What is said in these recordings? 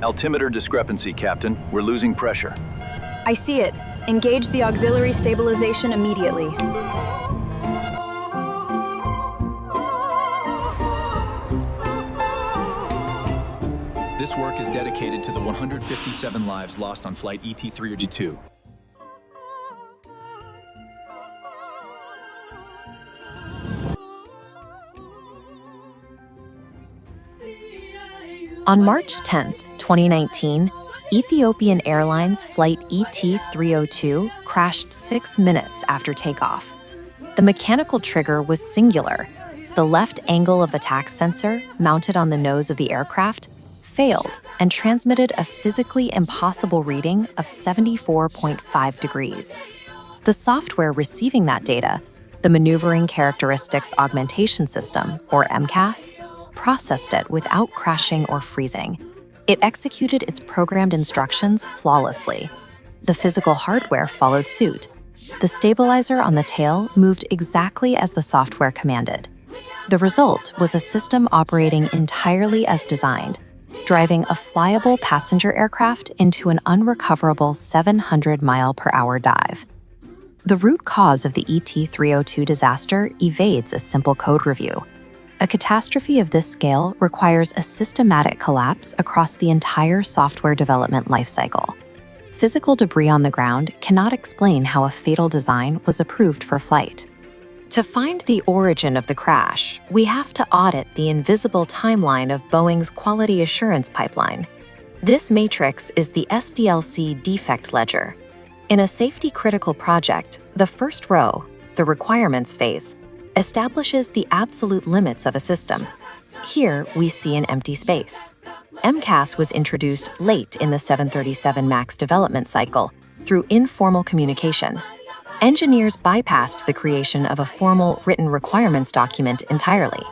Altimeter discrepancy, Captain. We're losing pressure. I see it. Engage the auxiliary stabilization immediately. This work is dedicated to the 157 lives lost on flight ET302. On March 10, 2019, Ethiopian Airlines flight ET302 crashed 6 minutes after takeoff. The mechanical trigger was singular. The left angle of attack sensor, mounted on the nose of the aircraft, failed and transmitted a physically impossible reading of 74.5 degrees. The software receiving that data, the Maneuvering Characteristics Augmentation System, or MCAS, processed it without crashing or freezing. It executed its programmed instructions flawlessly. The physical hardware followed suit. The stabilizer on the tail moved exactly as the software commanded. The result was a system operating entirely as designed, driving a flyable passenger aircraft into an unrecoverable 700-mile-per-hour dive. The root cause of the ET302 disaster evades a simple code review. A catastrophe of this scale requires a systematic collapse across the entire software development lifecycle. Physical debris on the ground cannot explain how a fatal design was approved for flight. To find the origin of the crash, we have to audit the invisible timeline of Boeing's quality assurance pipeline. This matrix is the SDLC defect ledger. In a safety-critical project, the first row, the requirements phase, establishes the absolute limits of a system. Here, we see an empty space. MCAS was introduced late in the 737 MAX development cycle through informal communication. Engineers bypassed the creation of a formal written requirements document entirely.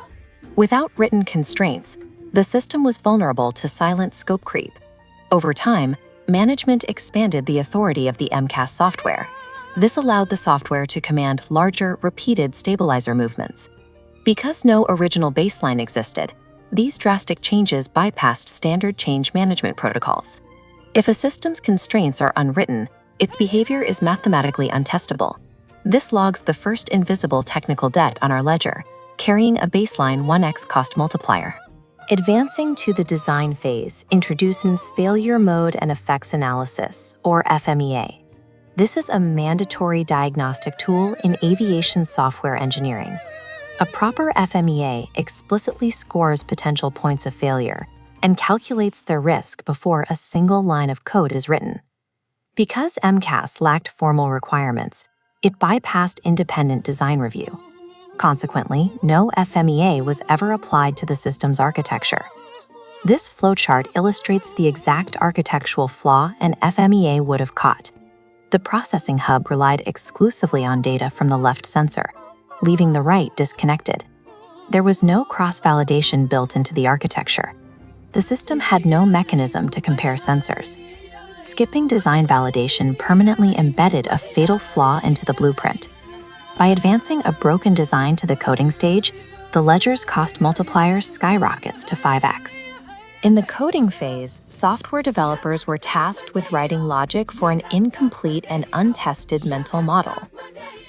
Without written constraints, the system was vulnerable to silent scope creep. Over time, management expanded the authority of the MCAS software. This allowed the software to command larger, repeated stabilizer movements. Because no original baseline existed, these drastic changes bypassed standard change management protocols. If a system's constraints are unwritten, its behavior is mathematically untestable. This logs the first invisible technical debt on our ledger, carrying a baseline 1x cost multiplier. Advancing to the design phase introduces failure mode and effects analysis, or FMEA. This is a mandatory diagnostic tool in aviation software engineering. A proper FMEA explicitly scores potential points of failure and calculates their risk before a single line of code is written. Because MCAS lacked formal requirements, it bypassed independent design review. Consequently, no FMEA was ever applied to the system's architecture. This flowchart illustrates the exact architectural flaw an FMEA would have caught. The processing hub relied exclusively on data from the left sensor, leaving the right disconnected. There was no cross-validation built into the architecture. The system had no mechanism to compare sensors. Skipping design validation permanently embedded a fatal flaw into the blueprint. By advancing a broken design to the coding stage, the ledger's cost multiplier skyrockets to 5x. In the coding phase, software developers were tasked with writing logic for an incomplete and untested mental model.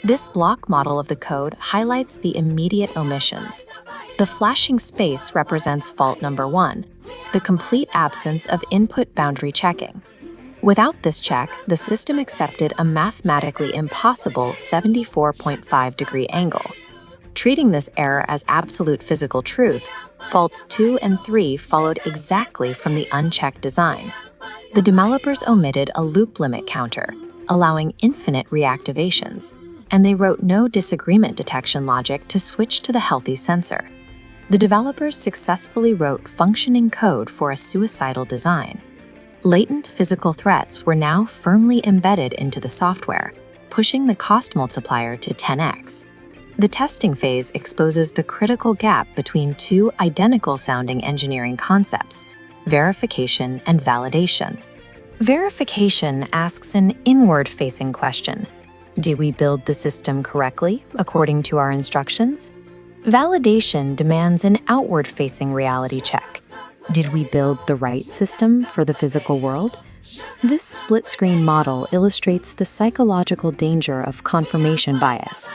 This block model of the code highlights the immediate omissions. The flashing space represents fault number 1, the complete absence of input boundary checking. Without this check, the system accepted a mathematically impossible 74.5-degree angle. Treating this error as absolute physical truth, faults 2 and 3 followed exactly from the unchecked design. The developers omitted a loop limit counter, allowing infinite reactivations, and they wrote no disagreement detection logic to switch to the healthy sensor. The developers successfully wrote functioning code for a suicidal design. Latent physical threats were now firmly embedded into the software, pushing the cost multiplier to 10x. The testing phase exposes the critical gap between two identical-sounding engineering concepts, verification and validation. Verification asks an inward-facing question. Do we build the system correctly, according to our instructions? Validation demands an outward-facing reality check. Did we build the right system for the physical world? This split-screen model illustrates the psychological danger of confirmation bias.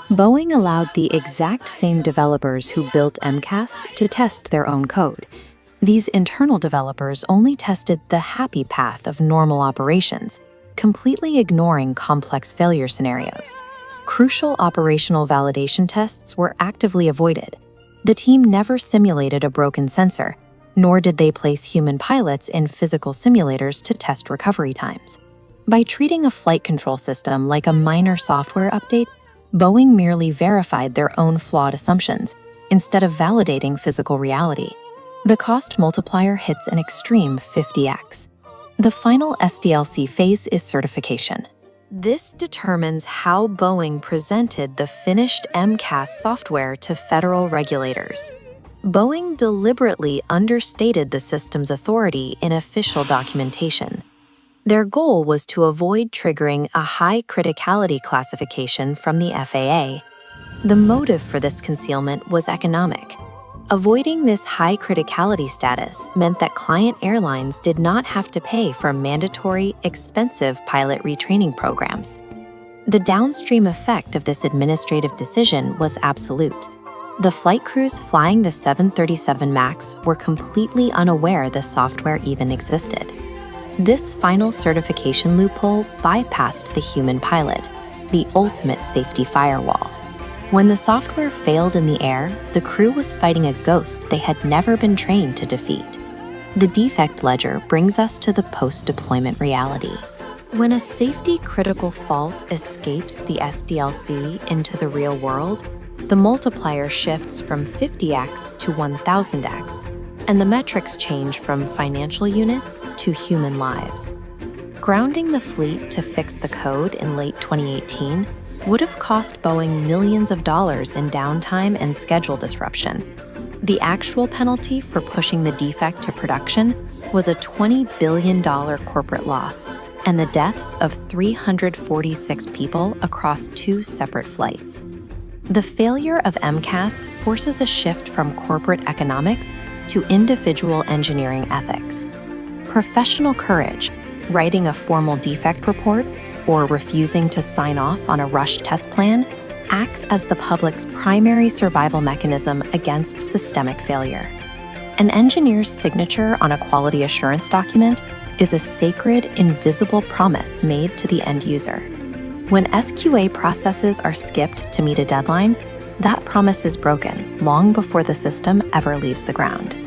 Boeing allowed the exact same developers who built MCAS to test their own code. These internal developers only tested the happy path of normal operations, completely ignoring complex failure scenarios. Crucial operational validation tests were actively avoided. The team never simulated a broken sensor, nor did they place human pilots in physical simulators to test recovery times. By treating a flight control system like a minor software update, Boeing merely verified their own flawed assumptions, instead of validating physical reality. The cost multiplier hits an extreme 50x. The final SDLC phase is certification. This determines how Boeing presented the finished MCAS software to federal regulators. Boeing deliberately understated the system's authority in official documentation. Their goal was to avoid triggering a high criticality classification from the FAA. The motive for this concealment was economic. Avoiding this high criticality status meant that client airlines did not have to pay for mandatory, expensive pilot retraining programs. The downstream effect of this administrative decision was absolute. The flight crews flying the 737 MAX were completely unaware the software even existed. This final certification loophole bypassed the human pilot, the ultimate safety firewall. When the software failed in the air, the crew was fighting a ghost they had never been trained to defeat. The defect ledger brings us to the post-deployment reality. When a safety-critical fault escapes the SDLC into the real world, the multiplier shifts from 50x to 1000x, and the metrics change from financial units to human lives. Grounding the fleet to fix the code in late 2018 would have cost Boeing millions of dollars in downtime and schedule disruption. The actual penalty for pushing the defect to production was a $20 billion corporate loss and the deaths of 346 people across 2 separate flights. The failure of MCAS forces a shift from corporate economics to individual engineering ethics. Professional courage, writing a formal defect report, or refusing to sign off on a rushed test plan, acts as the public's primary survival mechanism against systemic failure. An engineer's signature on a quality assurance document is a sacred, invisible promise made to the end user. When SQA processes are skipped to meet a deadline, that promise is broken long before the system ever leaves the ground.